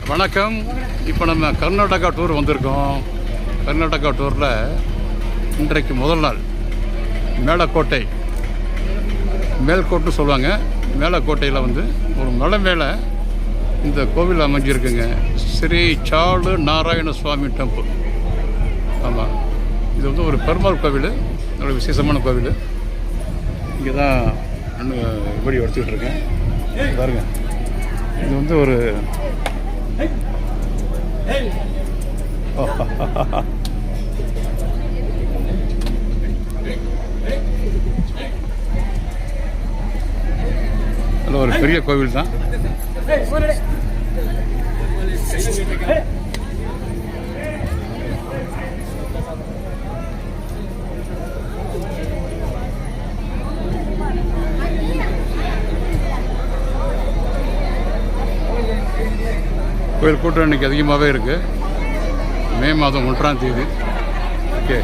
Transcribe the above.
வணக்கம். இப்போ நம்ம கர்நாடகா டூர் வந்திருக்கோம். கர்நாடகா டூரில் இன்றைக்கு முதல் நாள் மேலக்கோட்டை, மேல்கோட்டுன்னு சொல்லுவாங்க. மேலக்கோட்டையில் ஒரு மலை மேலே இந்த கோவில் அமைஞ்சிருக்குங்க. ஸ்ரீ சாலு நாராயண சுவாமி டெம்பிள். ஆமாம், இது ஒரு பெருமாள் கோவில், நல்ல விசேஷமான கோவில். இங்கே தான் இப்படி எடுத்துக்கிட்டு இருக்கேன் பாருங்க. இது ஒரு நல்ல ஒரு பெரிய கோவில் தான். கோயில் கூட்டம் இன்றைக்கி அதிகமாகவே இருக்குது. மே மாதம் 1ஆம் தேதி. ஓகே.